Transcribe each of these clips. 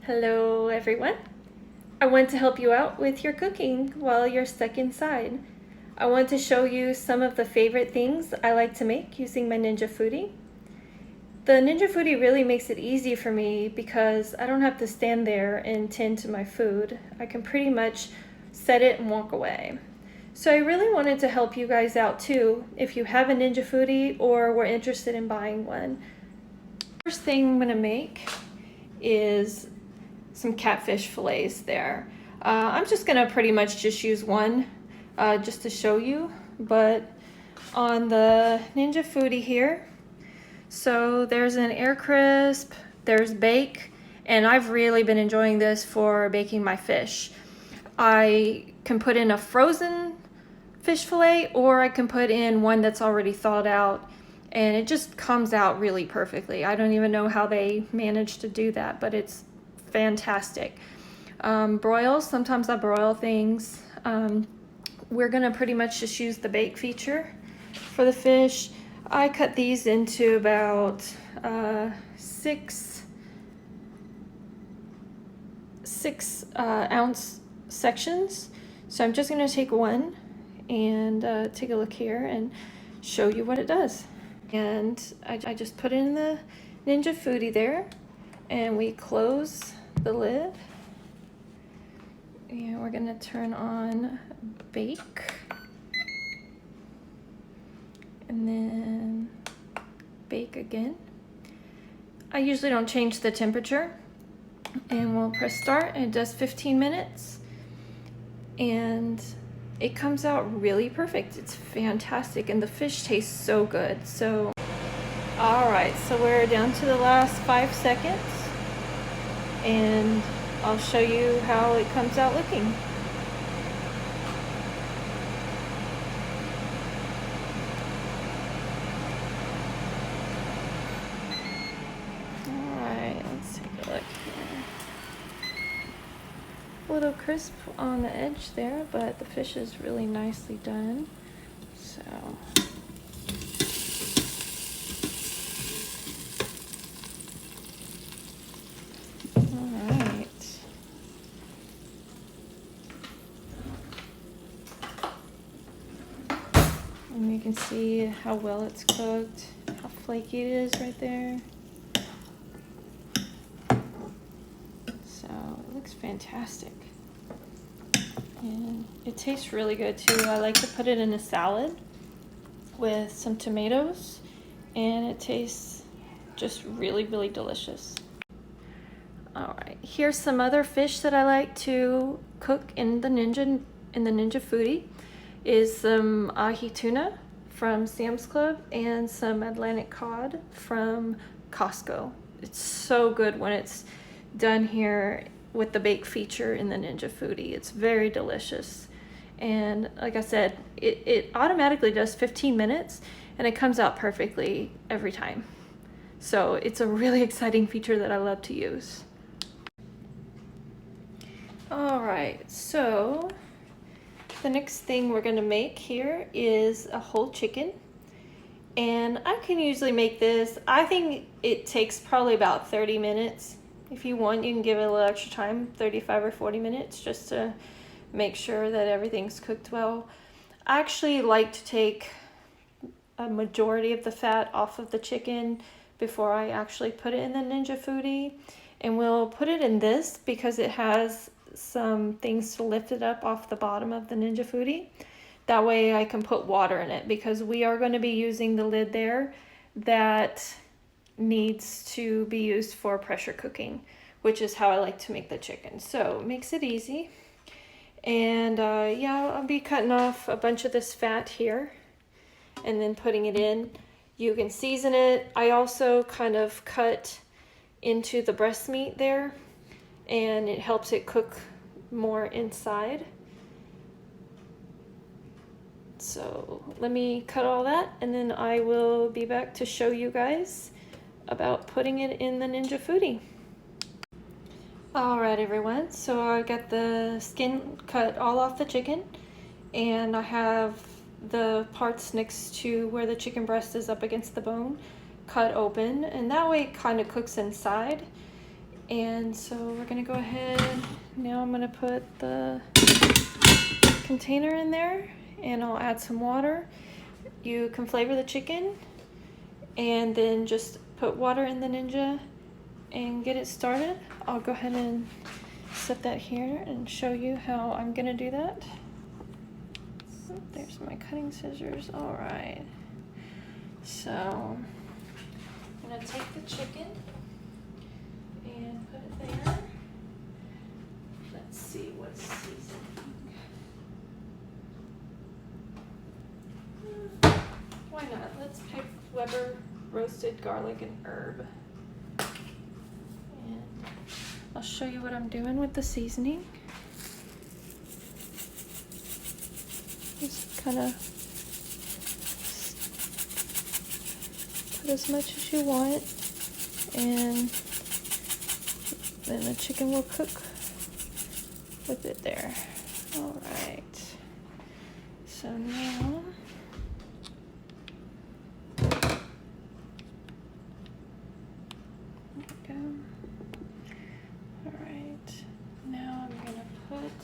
Hello everyone. I want to help you out with your cooking while you're stuck inside. I want to show you some of the favorite things I like to make using my Ninja Foodi. The Ninja Foodi really makes it easy for me because I don't have to stand there and tend to my food. I can pretty much set it and walk away. So I really wanted to help you guys out too if you have a Ninja Foodi or were interested in buying one. First thing I'm going to make is some catfish fillets there. I'm just gonna pretty much just use one just to show you, but on the Ninja Foodi here, so there's an air crisp, there's bake, and I've really been enjoying this for baking my fish. I can put in a frozen fish fillet, or I can put in one that's already thawed out, and it just comes out really perfectly. I don't even know how they managed to do that, but it's fantastic. Broils, sometimes I broil things. We're gonna pretty much just use the bake feature for the fish. I cut these into about 6 ounce sections. So I'm just gonna take one and take a look here and show you what it does. And I just put it in the Ninja Foodi there, and we close the lid, and we're gonna turn on bake, and then bake again. I usually don't change the temperature, and we'll press start, and it does 15 minutes, and it comes out really perfect. It's fantastic, and the fish tastes so good. So all right, so we're down to the last 5 seconds, and I'll show you how it comes out looking. All right, let's take a look here. A little crisp on the edge there, but the fish is really nicely done. So and you can see how well it's cooked, how flaky it is right there. So it looks fantastic. And it tastes really good too. I like to put it in a salad with some tomatoes, and it tastes just really, really delicious. All right, here's some other fish that I like to cook in the Ninja Foodi. Is some ahi tuna from Sam's Club and some Atlantic cod from Costco. It's so good when it's done here with the bake feature in the Ninja Foodi. It's very delicious. And like I said, it automatically does 15 minutes, and it comes out perfectly every time. So it's a really exciting feature that I love to use. All right, so the next thing we're gonna make here is a whole chicken. And I can usually make this, I think it takes probably about 30 minutes. If you want, you can give it a little extra time, 35 or 40 minutes, just to make sure that everything's cooked well. I actually like to take a majority of the fat off of the chicken before I actually put it in the Ninja Foodi. And we'll put it in this because it has some things to lift it up off the bottom of the Ninja Foodi. That way I can put water in it, because we are going to be using the lid there that needs to be used for pressure cooking, which is how I like to make the chicken. So it makes it easy. And yeah, I'll be cutting off a bunch of this fat here and then putting it in. You can season it. I also kind of cut into the breast meat there, and it helps it cook more inside. So let me cut all that, and then I will be back to show you guys about putting it in the Ninja Foodi. All right, everyone, so I got the skin cut all off the chicken, and I have the parts next to where the chicken breast is up against the bone cut open, and that way it kind of cooks inside. And so we're gonna go ahead, now I'm gonna put the container in there and I'll add some water. You can flavor the chicken and then just put water in the Ninja and get it started. I'll go ahead and set that here and show you how I'm gonna do that. So there's my cutting scissors. All right, so I'm gonna take the chicken and put it there. Let's see what's seasoning. Why not? Let's pick Weber roasted garlic and herb. And I'll show you what I'm doing with the seasoning. Just kind of put as much as you want, and then the chicken will cook with it there. All right, so now there we go. All right, now I'm gonna put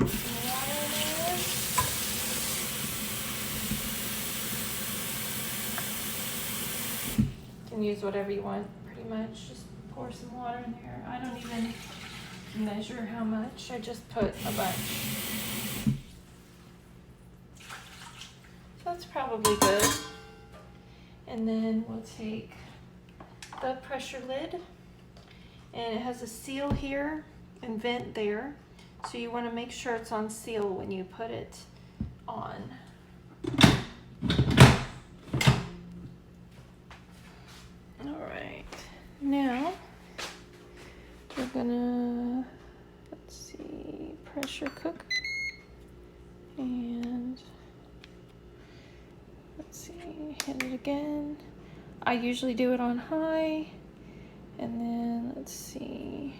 some water in there. You can use whatever you want, pretty much. Just pour some water in there. I don't even measure how much, I just put a bunch. So that's probably good. And then we'll take the pressure lid, and it has a seal here and vent there. So you want to make sure it's on seal when you put it on. All right, now we're gonna, let's see, pressure cook, and let's see, hit it again. I usually do it on high, and then let's see,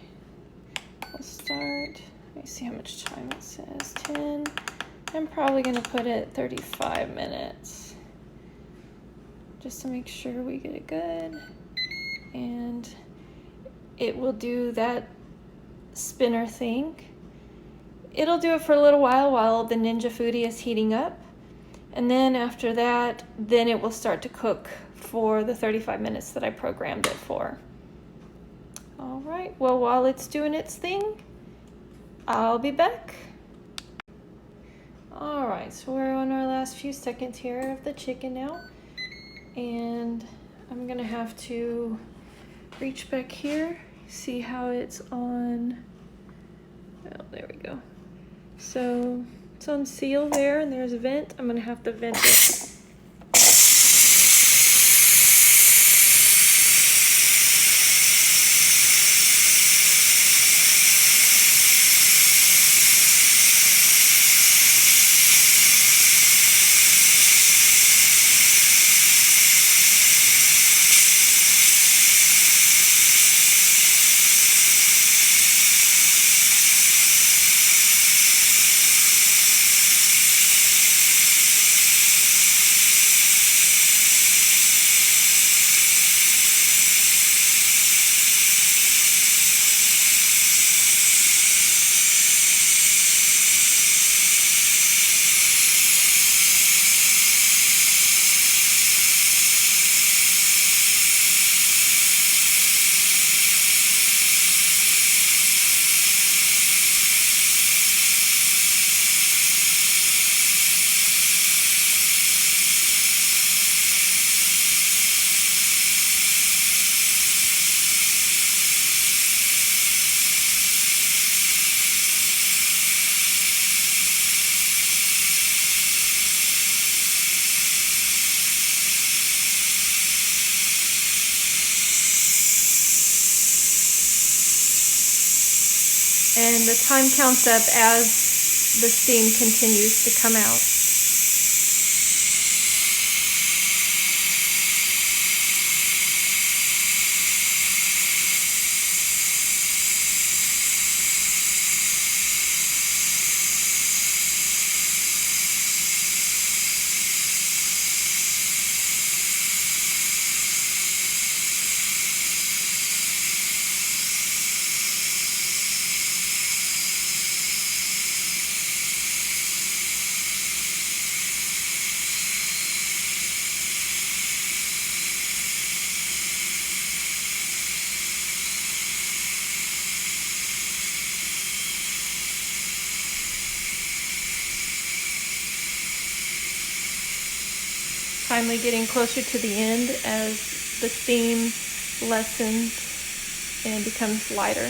we'll start, let me see how much time it says, 10. I'm probably gonna put it 35 minutes just to make sure we get it good. And it will do that spinner thing. It'll do it for a little while the Ninja Foodi is heating up. And then after that, then it will start to cook for the 35 minutes that I programmed it for. All right, well, while it's doing its thing, I'll be back. All right, so we're on our last few seconds here of the chicken now. And I'm gonna have to reach back here, see how it's on. Oh, there we go. So it's on seal there, and there's a vent. I'm gonna have to vent it. And the time counts up as the steam continues to come out. finally getting closer to the end as the steam lessens and becomes lighter.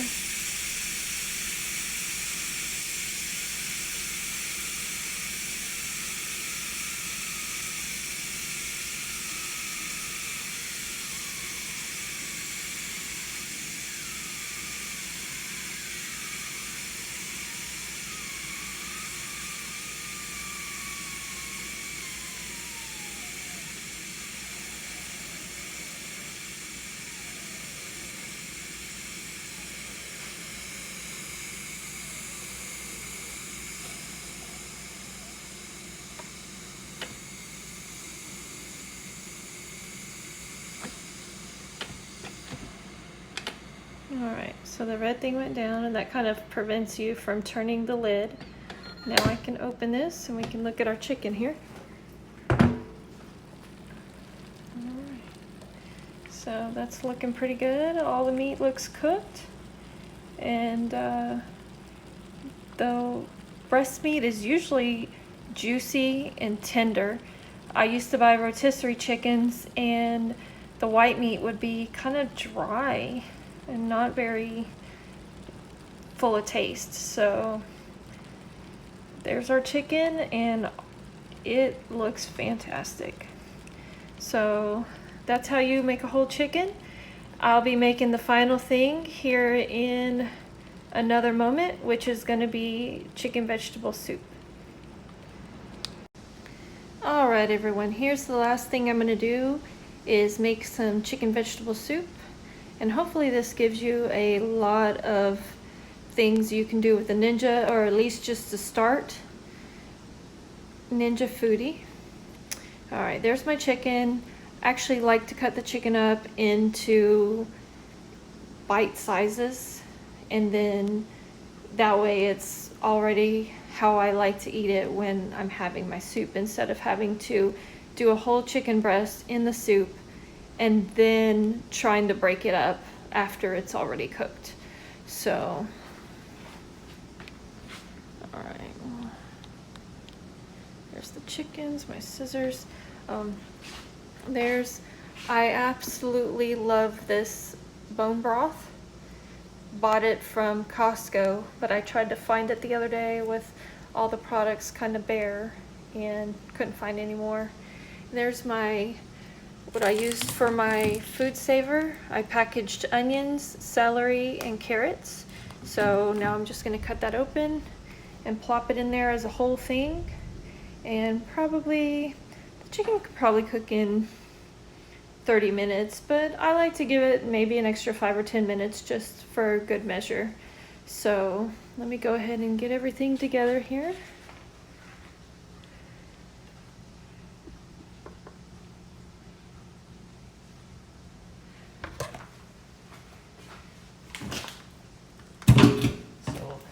Alright, so the red thing went down, and that kind of prevents you from turning the lid. Now I can open this and we can look at our chicken here. Alright, so that's looking pretty good. All the meat looks cooked, and the breast meat is usually juicy and tender. I used to buy rotisserie chickens, and the white meat would be kind of dry and not very full of taste. So there's our chicken, and it looks fantastic. So that's how you make a whole chicken. I'll be making the final thing here in another moment, which is going to be chicken vegetable soup. Alright everyone, here's the last thing I'm going to do is make some chicken vegetable soup. And hopefully this gives you a lot of things you can do with the Ninja, or at least just to start. Ninja Foodi. Alright, there's my chicken. I actually like to cut the chicken up into bite sizes, and then that way it's already how I like to eat it when I'm having my soup, instead of having to do a whole chicken breast in the soup and then trying to break it up after it's already cooked. So, all right, there's the chickens, my scissors. I absolutely love this bone broth. Bought it from Costco, but I tried to find it the other day with all the products kind of bare and couldn't find any more. There's what I used for my food saver. I packaged onions, celery, and carrots. So now I'm just going to cut that open and plop it in there as a whole thing. And the chicken could probably cook in 30 minutes, but I like to give it maybe an extra 5 or 10 minutes just for good measure. So let me go ahead and get everything together here.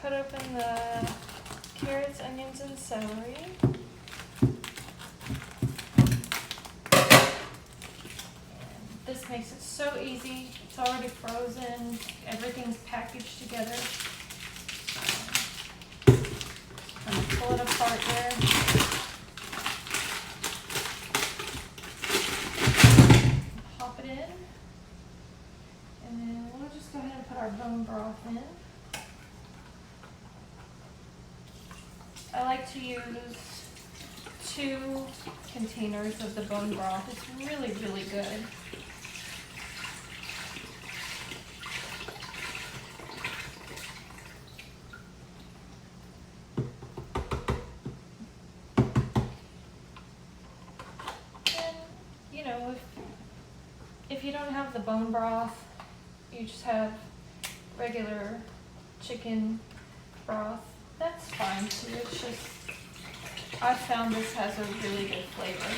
Cut open the carrots, onions, and celery. And this makes it so easy. It's already frozen. Everything's packaged together. I'm going to pull it apart there. Pop it in. And then we'll just go ahead and put our bone broth in. I like to use 2 containers of the bone broth. It's really, really good. And, you know, if you don't have the bone broth, you just have regular chicken broth, that's fine too. It's just, I found this has a really good flavor.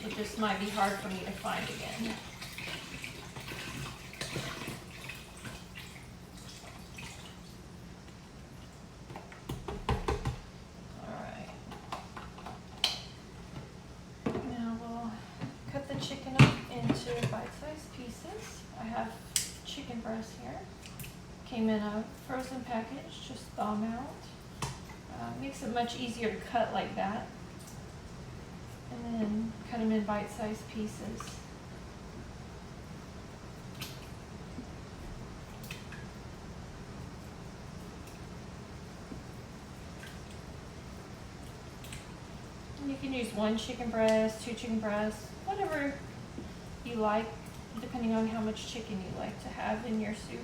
It just might be hard for me to find again. Alright. Now we'll cut the chicken up into bite-sized pieces. I have chicken breast here. Came in a frozen package, just thaw them out. Makes it much easier to cut like that. and then cut them in bite-sized pieces. And you can use 1 chicken breast, 2 chicken breasts, whatever you like, depending on how much chicken you like to have in your soup.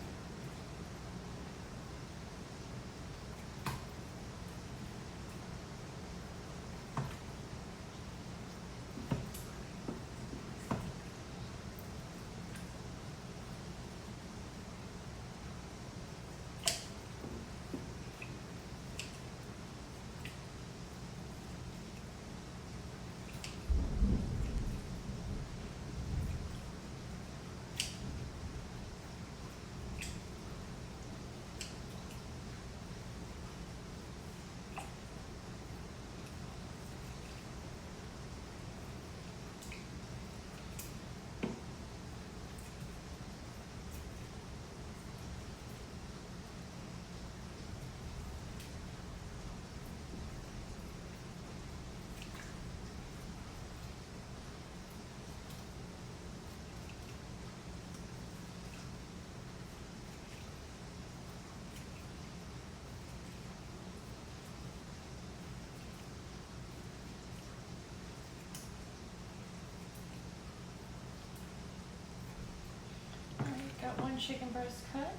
Got 1 chicken breast cut.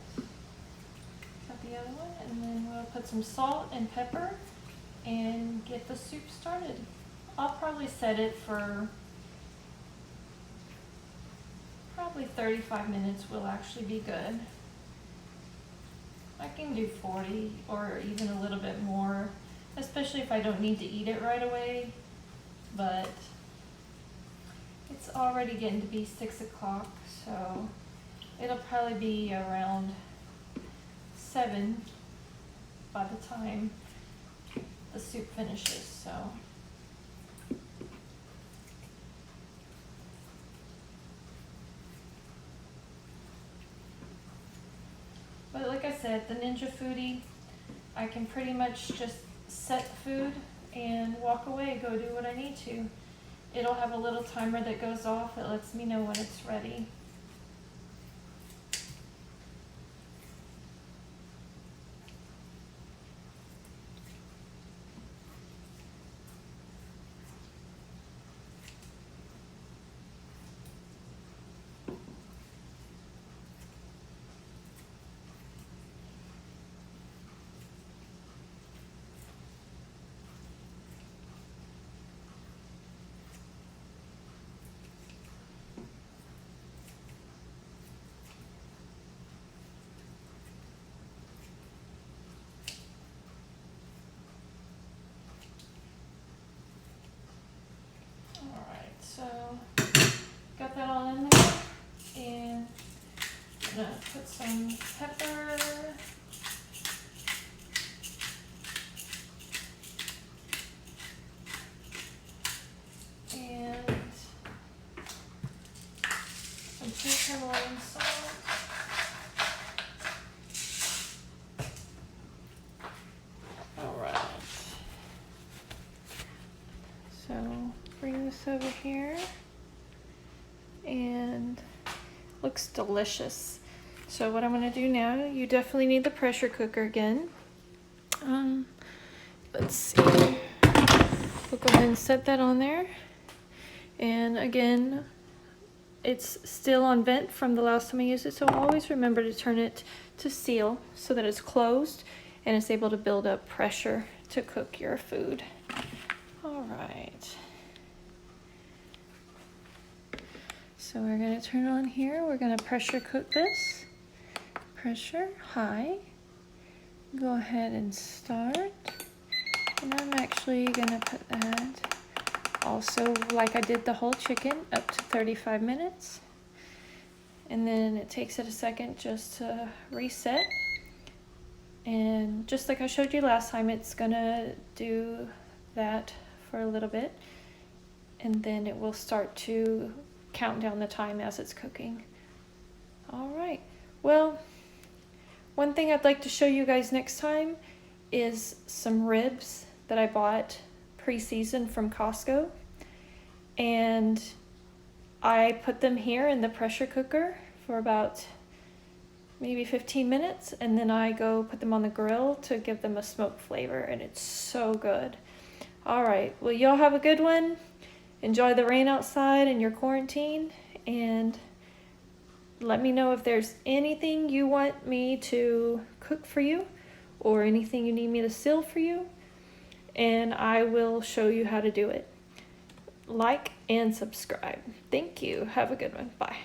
Got the other one, and then we'll put some salt and pepper and get the soup started. I'll probably set it for probably 35 minutes will actually be good. I can do 40 or even a little bit more, especially if I don't need to eat it right away, but it's already getting to be 6 o'clock, so it'll probably be around 7 by the time the soup finishes, so. But like I said, the Ninja Foodi, I can pretty much just set food and walk away, go do what I need to. It'll have a little timer that goes off that lets me know when it's ready. So, got that all in there, and I'm gonna put some pepper, and some sweet Himalayan salt. All right. So, bring this over here, and looks delicious. So what I'm going to do now, you definitely need the pressure cooker again. Let's see. We'll go ahead and set that on there. And again, it's still on vent from the last time I used it, so always remember to turn it to seal so that it's closed and it's able to build up pressure to cook your food. All right. So we're going to turn it on here. We're going to pressure cook this. Pressure high. Go ahead and start. And I'm actually going to put that also, like I did the whole chicken, up to 35 minutes. And then it takes it a second just to reset. And just like I showed you last time, it's going to do that for a little bit. And then it will start to count down the time as it's cooking. All right, well, one thing I'd like to show you guys next time is some ribs that I bought pre-seasoned from Costco. and I put them here in the pressure cooker for about maybe 15 minutes, and then I go put them on the grill to give them a smoked flavor, and it's so good. All right, well, y'all have a good one. Enjoy the rain outside in your quarantine, and let me know if there's anything you want me to cook for you or anything you need me to seal for you, and I will show you how to do it. Like and subscribe. Thank you. Have a good one. Bye.